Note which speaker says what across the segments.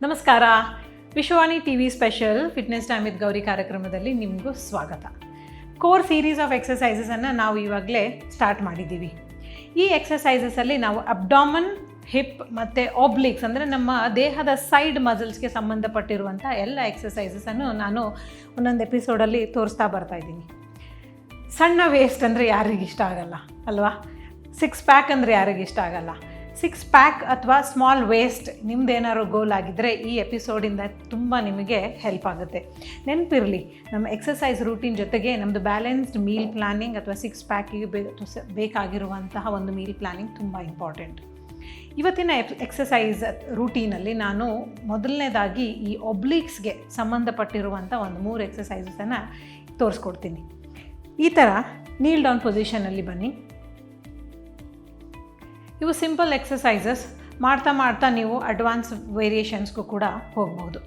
Speaker 1: ನಮಸ್ಕಾರ. Vishwavani TV special fitness time with Gauri ಕಾರ್ಯಕ್ರಮದಲ್ಲಿ ನಿಮಗೂ ಸ್ವಾಗತ. ಕೋರ್ ಸೀರೀಸ್ ಆಫ್ ಎಕ್ಸಸೈಸಸನ್ನು ನಾವು ಇವಾಗಲೇ ಸ್ಟಾರ್ಟ್ ಮಾಡಿದ್ದೀವಿ. ಈ ಎಕ್ಸಸೈಸಸಲ್ಲಿ ನಾವು ಅಬ್ಡಾಮನ್, ಹಿಪ್ ಮತ್ತು ಒಬ್ಲಿಕ್ಸ್ ಅಂದರೆ ನಮ್ಮ ದೇಹದ ಸೈಡ್ ಮಸಲ್ಸ್ಗೆ ಸಂಬಂಧಪಟ್ಟಿರುವಂಥ ಎಲ್ಲ ಎಕ್ಸಸೈಸಸನ್ನು ನಾನು ಒಂದೊಂದು ಎಪಿಸೋಡಲ್ಲಿ ತೋರಿಸ್ತಾ ಬರ್ತಾಯಿದ್ದೀನಿ. ಸಣ್ಣ ವೇಸ್ಟ್ ಅಂದರೆ ಯಾರಿಗಿಷ್ಟ ಆಗಲ್ಲ ಅಲ್ವಾ? ಸಿಕ್ಸ್ ಪ್ಯಾಕ್ ಅಂದರೆ ಯಾರಿಗಿಷ್ಟ ಆಗಲ್ಲ? ಸಿಕ್ಸ್ ಪ್ಯಾಕ್ ಅಥವಾ ಸ್ಮಾಲ್ ವೇಸ್ಟ್ ನಿಮ್ಮದೇನಾದ್ರು ಗೋಲ್ ಆಗಿದ್ದರೆ ಈ ಎಪಿಸೋಡಿಂದ ತುಂಬ ನಿಮಗೆ ಹೆಲ್ಪ್ ಆಗುತ್ತೆ. ನೆನಪಿರಲಿ, ನಮ್ಮ ಎಕ್ಸಸೈಸ್ ರೂಟೀನ್ ಜೊತೆಗೆ ನಮ್ಮದು ಬ್ಯಾಲೆನ್ಸ್ಡ್ ಮೀಲ್ ಪ್ಲ್ಯಾನಿಂಗ್ ಅಥವಾ ಸಿಕ್ಸ್ ಪ್ಯಾಕಿಗೆ ಬೇಕಾಗಿರುವಂತಹ ಒಂದು ಮೀಲ್ ಪ್ಲ್ಯಾನಿಂಗ್ ತುಂಬ ಇಂಪಾರ್ಟೆಂಟ್. ಇವತ್ತಿನ ಎಕ್ಸಸೈಸ್ ರೂಟೀನಲ್ಲಿ ನಾನು ಮೊದಲನೇದಾಗಿ ಈ ಒಬ್ಲೀಕ್ಸ್ಗೆ ಸಂಬಂಧಪಟ್ಟಿರುವಂಥ ಒಂದು 3 ಎಕ್ಸಸೈಸಸನ್ನು ತೋರಿಸ್ಕೊಡ್ತೀನಿ. ಈ ಥರ ನೀಲ್ ಡೌನ್ ಪೊಸಿಷನಲ್ಲಿ ಬನ್ನಿ. ಇವು ಸಿಂಪಲ್ ಎಕ್ಸಸೈಸಸ್. ಮಾಡ್ತಾ ನೀವು ಅಡ್ವಾನ್ಸ್ ವೇರಿಯೇಷನ್ಸ್ಗೂ ಕೂಡ ಹೋಗ್ಬೋದು.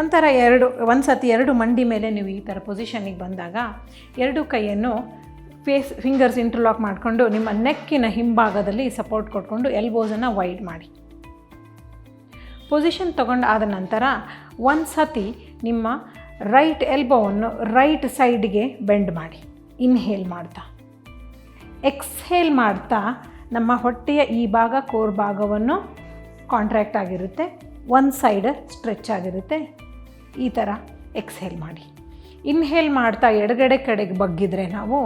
Speaker 1: ಒಂದು ಸತಿ ಎರಡು ಮಂಡಿ ಮೇಲೆ ನೀವು ಈ ಥರ ಪೊಸಿಷನಿಗೆ ಬಂದಾಗ ಎರಡು ಕೈಯನ್ನು ಫಿಂಗರ್ಸ್ ಇಂಟರ್ಲಾಕ್ ಮಾಡಿಕೊಂಡು ನಿಮ್ಮ ನೆಕ್ಕಿನ ಹಿಂಭಾಗದಲ್ಲಿ ಸಪೋರ್ಟ್ ಕೊಟ್ಕೊಂಡು ಎಲ್ಬೋಸನ್ನು ವೈಡ್ ಮಾಡಿ ಪೊಸಿಷನ್ ತೊಗೊಂಡಾದ ನಂತರ ಒಂದು ಸತಿ ನಿಮ್ಮ ರೈಟ್ ಎಲ್ಬೋವನ್ನು ರೈಟ್ ಸೈಡ್ಗೆ ಬೆಂಡ್ ಮಾಡಿ ಇನ್ಹೇಲ್ ಮಾಡ್ತಾ. ಎಕ್ಸ್ಹೇಲ್ ಮಾಡ್ತಾ ನಮ್ಮ ಹೊಟ್ಟೆಯ ಈ ಭಾಗ ಕೋರ್ ಭಾಗವನ್ನು ಕಾಂಟ್ರ್ಯಾಕ್ಟ್ ಆಗಿರುತ್ತೆ, ಒಂದು ಸೈಡ್ ಸ್ಟ್ರೆಚ್ ಆಗಿರುತ್ತೆ. ಈ ಥರ ಎಕ್ಸ್ಹೇಲ್ ಮಾಡಿ. ಇನ್ಹೇಲ್ ಮಾಡ್ತಾ ಎಡಗಡೆ ಕಡೆಗೆ ಬಗ್ಗಿದ್ರೆ ನಾವು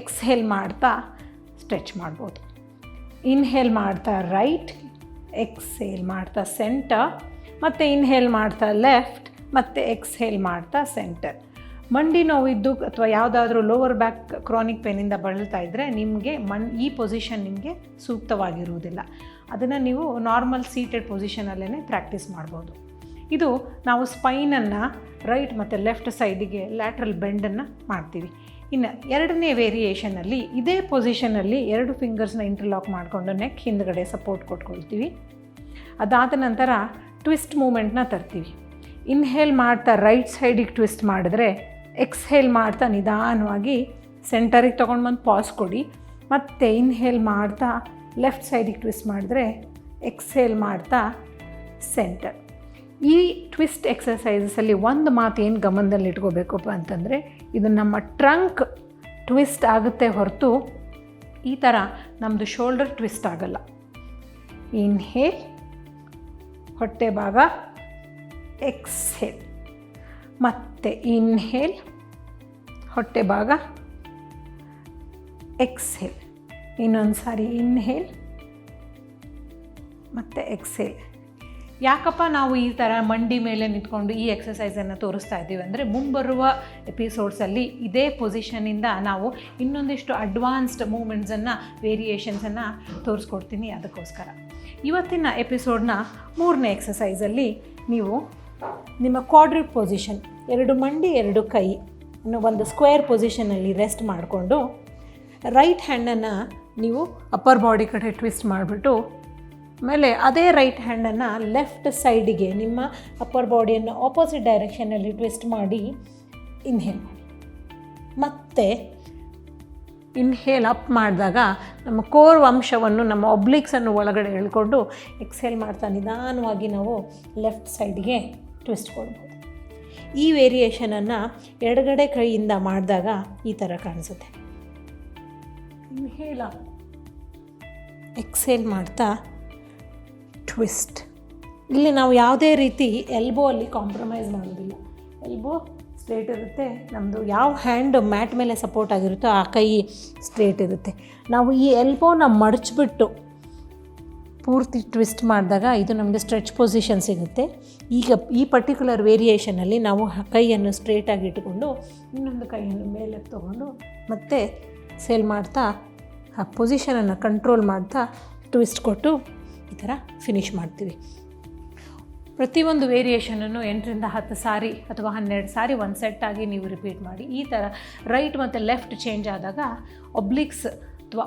Speaker 1: ಎಕ್ಸ್ಹೇಲ್ ಮಾಡ್ತಾ ಸ್ಟ್ರೆಚ್ ಮಾಡ್ಬೋದು. ಇನ್ಹೇಲ್ ಮಾಡ್ತಾ ರೈಟ್, ಎಕ್ಸ್ಹೇಲ್ ಮಾಡ್ತಾ ಸೆಂಟರ್, ಮತ್ತು ಇನ್ಹೇಲ್ ಮಾಡ್ತಾ ಲೆಫ್ಟ್, ಮತ್ತು ಎಕ್ಸ್ಹೇಲ್ ಮಾಡ್ತಾ ಸೆಂಟರ್. ಮಂಡಿ ನೋವಿದ್ದು ಅಥವಾ ಯಾವುದಾದ್ರೂ ಲೋವರ್ ಬ್ಯಾಕ್ ಕ್ರಾನಿಕ್ ಪೇನಿಂದ ಬಳಲ್ತಾ ಇದ್ದರೆ ನಿಮಗೆ ಈ ಪೊಸಿಷನ್ ನಿಮಗೆ ಸೂಕ್ತವಾಗಿರುವುದಿಲ್ಲ. ಅದನ್ನು ನೀವು ನಾರ್ಮಲ್ ಸೀಟೆಡ್ ಪೊಸಿಷನಲ್ಲೇ ಪ್ರಾಕ್ಟೀಸ್ ಮಾಡ್ಬೋದು. ಇದು ನಾವು ಸ್ಪೈನನ್ನು ರೈಟ್ ಮತ್ತು ಲೆಫ್ಟ್ ಸೈಡಿಗೆ ಲ್ಯಾಟ್ರಲ್ ಬೆಂಡನ್ನು ಮಾಡ್ತೀವಿ. ಇನ್ನು ಎರಡನೇ ವೇರಿಯೇಷನಲ್ಲಿ ಇದೇ ಪೊಸಿಷನಲ್ಲಿ 2 ಫಿಂಗರ್ಸ್ನ ಇಂಟರ್ಲಾಕ್ ಮಾಡಿಕೊಂಡು ನೆಕ್ ಹಿಂದ್ಗಡೆ ಸಪೋರ್ಟ್ ಕೊಟ್ಕೊಳ್ತೀವಿ. ಅದಾದ ನಂತರ ಟ್ವಿಸ್ಟ್ ಮೂಮೆಂಟ್ನ ತರ್ತೀವಿ. ಇನ್ಹೇಲ್ ಮಾಡ್ತಾ ರೈಟ್ ಸೈಡಿಗೆ ಟ್ವಿಸ್ಟ್ ಮಾಡಿದ್ರೆ ಎಕ್ಸ್ಹೇಲ್ ಮಾಡ್ತಾ ನಿಧಾನವಾಗಿ ಸೆಂಟರಿಗೆ ತೊಗೊಂಡು ಬಂದು ಪಾಸ್ ಕೊಡಿ. ಮತ್ತು ಇನ್ಹೇಲ್ ಮಾಡ್ತಾ ಲೆಫ್ಟ್ ಸೈಡಿಗೆ ಟ್ವಿಸ್ಟ್ ಮಾಡಿದ್ರೆ ಎಕ್ಸ್ಹೇಲ್ ಮಾಡ್ತಾ ಸೆಂಟರ್. ಈ ಟ್ವಿಸ್ಟ್ ಎಕ್ಸಸೈಸಸಲ್ಲಿ ಒಂದು ಮಾತು ಏನು ಗಮನದಲ್ಲಿ ಇಟ್ಕೋಬೇಕಪ್ಪ ಅಂತಂದರೆ, ಇದು ನಮ್ಮ ಟ್ರಂಕ್ ಟ್ವಿಸ್ಟ್ ಆಗುತ್ತೆ ಹೊರತು ಈ ಥರ ನಮ್ಮದು ಶೋಲ್ಡರ್ ಟ್ವಿಸ್ಟ್ ಆಗಲ್ಲ. ಇನ್ಹೇಲ್ ಹೊಟ್ಟೆ ಭಾಗ, ಎಕ್ಸ್ಹೇಲ್, ಮತ್ತು ಇನ್ಹೇಲ್ ಹೊಟ್ಟೆ ಭಾಗ, ಎಕ್ಸ್ಹೇಲ್. ಇನ್ನೊಂದು ಸಾರಿ ಇನ್ಹೇಲ್ ಮತ್ತು ಎಕ್ಸ್ಹೇಲ್. ಯಾಕಪ್ಪ ನಾವು ಈ ಥರ ಮಂಡಿ ಮೇಲೆ ನಿಂತ್ಕೊಂಡು ಈ ಎಕ್ಸಸೈಸನ್ನು ತೋರಿಸ್ತಾ ಇದ್ದೀವಿ ಅಂದರೆ, ಮುಂಬರುವ ಎಪಿಸೋಡ್ಸಲ್ಲಿ ಇದೇ ಪೊಸಿಷನಿಂದ ನಾವು ಇನ್ನೊಂದಿಷ್ಟು ಅಡ್ವಾನ್ಸ್ಡ್ ಮೂಮೆಂಟ್ಸನ್ನು, ವೇರಿಯೇಷನ್ಸನ್ನು ತೋರಿಸ್ಕೊಡ್ತೀನಿ. ಅದಕ್ಕೋಸ್ಕರ ಇವತ್ತಿನ ಎಪಿಸೋಡ್ನ 3ನೇ ಎಕ್ಸಸೈಸಲ್ಲಿ ನೀವು ನಿಮ್ಮ ಕ್ವಾಡ್ರಿಪ್ ಪೊಸಿಷನ್, 2 ಮಂಡಿ 2 ಕೈ ಒಂದು ಸ್ಕ್ವೇರ್ ಪೊಸಿಷನಲ್ಲಿ ರೆಸ್ಟ್ ಮಾಡಿಕೊಂಡು ರೈಟ್ ಹ್ಯಾಂಡನ್ನು ನೀವು ಅಪ್ಪರ್ ಬಾಡಿ ಕಡೆ ಟ್ವಿಸ್ಟ್ ಮಾಡಿಬಿಟ್ಟು ಆಮೇಲೆ ಅದೇ ರೈಟ್ ಹ್ಯಾಂಡನ್ನು ಲೆಫ್ಟ್ ಸೈಡಿಗೆ ನಿಮ್ಮ ಅಪ್ಪರ್ ಬಾಡಿಯನ್ನು ಆಪೋಸಿಟ್ ಡೈರೆಕ್ಷನಲ್ಲಿ ಟ್ವಿಸ್ಟ್ ಮಾಡಿ ಇನ್ಹೇಲ್ ಮಾಡಿ. ಮತ್ತು ಇನ್ಹೇಲ್ ಅಪ್ ಮಾಡಿದಾಗ ನಮ್ಮ ಕೋರ್ ಅಂಶವನ್ನು, ನಮ್ಮ ಒಬ್ಲಿಕ್ಸನ್ನು ಒಳಗಡೆ ಎಳ್ಕೊಂಡು ಎಕ್ಸ್ಹೇಲ್ ಮಾಡ್ತಾ ನಿಧಾನವಾಗಿ ನಾವು ಲೆಫ್ಟ್ ಸೈಡ್ಗೆ ಟ್ವಿಸ್ಟ್ ಕೊಡ್ಬೋದು. ಈ ವೇರಿಯೇಷನನ್ನು ಎಡಗಡೆ ಕೈಯಿಂದ ಮಾಡಿದಾಗ ಈ ಥರ ಕಾಣಿಸುತ್ತೆ. ಇನ್ಹೇಲ್ ಅಪ್, ಎಕ್ಸ್ಹೇಲ್ ಮಾಡ್ತಾ ಟ್ವಿಸ್ಟ್. ಇಲ್ಲಿ ನಾವು ಯಾವುದೇ ರೀತಿ ಎಲ್ಬೋ ಅಲ್ಲಿ ಕಾಂಪ್ರಮೈಸ್ ಮಾಡೋದಿಲ್ಲ. ಎಲ್ಬೋ ಸ್ಟ್ರೇಟ್ ಇರುತ್ತೆ. ನಮ್ಮದು ಯಾವ ಹ್ಯಾಂಡ್ ಮ್ಯಾಟ್ ಮೇಲೆ ಸಪೋರ್ಟ್ ಆಗಿರುತ್ತೋ ಆ ಕೈ ಸ್ಟ್ರೇಟ್ ಇರುತ್ತೆ. ನಾವು ಈ ಎಲ್ಬೋನ ಮಡಚಿಬಿಟ್ಟು ಪೂರ್ತಿ ಟ್ವಿಸ್ಟ್ ಮಾಡಿದಾಗ ಇದು ನಮಗೆ ಸ್ಟ್ರೆಚ್ ಪೊಸಿಷನ್ ಸಿಗುತ್ತೆ. ಈಗ ಈ ಪರ್ಟಿಕ್ಯುಲರ್ ವೇರಿಯೇಷನಲ್ಲಿ ನಾವು ಕೈಯನ್ನು ಸ್ಟ್ರೇಟಾಗಿ ಇಟ್ಕೊಂಡು ಇನ್ನೊಂದು ಕೈಯನ್ನು ಮೇಲೆ ತೊಗೊಂಡು ಮತ್ತೆ ಸೇಲ್ ಮಾಡ್ತಾ ಆ ಪೊಸಿಷನನ್ನು ಕಂಟ್ರೋಲ್ ಮಾಡ್ತಾ ಟ್ವಿಸ್ಟ್ ಕೊಟ್ಟು ಈ ಥರ ಫಿನಿಷ್ ಮಾಡ್ತೀವಿ. ಪ್ರತಿಯೊಂದು ವೇರಿಯೇಷನನ್ನು 8ರಿಂದ 10 ಸಾರಿ ಅಥವಾ 12 ಸಾರಿ ಒಂದು ಸೆಟ್ಟಾಗಿ ನೀವು ರಿಪೀಟ್ ಮಾಡಿ. ಈ ಥರ ರೈಟ್ ಮತ್ತು ಲೆಫ್ಟ್ ಚೇಂಜ್ ಆದಾಗ ಒಬ್ಲಿಕ್ಸ್ ಅಥವಾ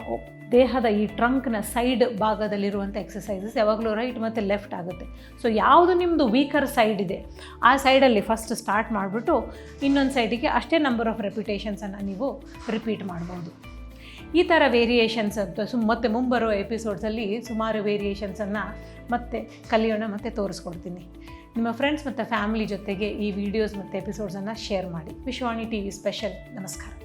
Speaker 1: ದೇಹದ ಈ ಟ್ರಂಕ್ನ ಸೈಡ್ ಭಾಗದಲ್ಲಿರುವಂಥ ಎಕ್ಸಸೈಸಸ್ ಯಾವಾಗಲೂ ರೈಟ್ ಮತ್ತು ಲೆಫ್ಟ್ ಆಗುತ್ತೆ. ಸೊ ಯಾವುದು ನಿಮ್ಮದು ವೀಕರ್ ಸೈಡ್ ಇದೆ ಆ ಸೈಡಲ್ಲಿ ಫಸ್ಟ್ ಸ್ಟಾರ್ಟ್ ಮಾಡಿಬಿಟ್ಟು ಇನ್ನೊಂದು ಸೈಡಿಗೆ ಅಷ್ಟೇ ನಂಬರ್ ಆಫ್ ರೆಪಿಟೇಷನ್ಸನ್ನು ನೀವು ರಿಪೀಟ್ ಮಾಡ್ಬೋದು. ಈ ಥರ ವೇರಿಯೇಷನ್ಸ್ ಅಂತ ಮತ್ತೆ ಮುಂಬರೋ ಎಪಿಸೋಡ್ಸಲ್ಲಿ ಸುಮಾರು ವೇರಿಯೇಷನ್ಸನ್ನು ಮತ್ತೆ ಕಲಿಯೋಣ ಮತ್ತು ತೋರಿಸ್ಕೊಡ್ತೀನಿ. ನಿಮ್ಮ ಫ್ರೆಂಡ್ಸ್ ಮತ್ತು ಫ್ಯಾಮಿಲಿ ಜೊತೆಗೆ ಈ ವಿಡಿಯೋಸ್ ಮತ್ತು ಎಪಿಸೋಡ್ಸನ್ನು ಶೇರ್ ಮಾಡಿ. ವಿಶ್ವಾಣಿ TV ಸ್ಪೆಷಲ್. ನಮಸ್ಕಾರ.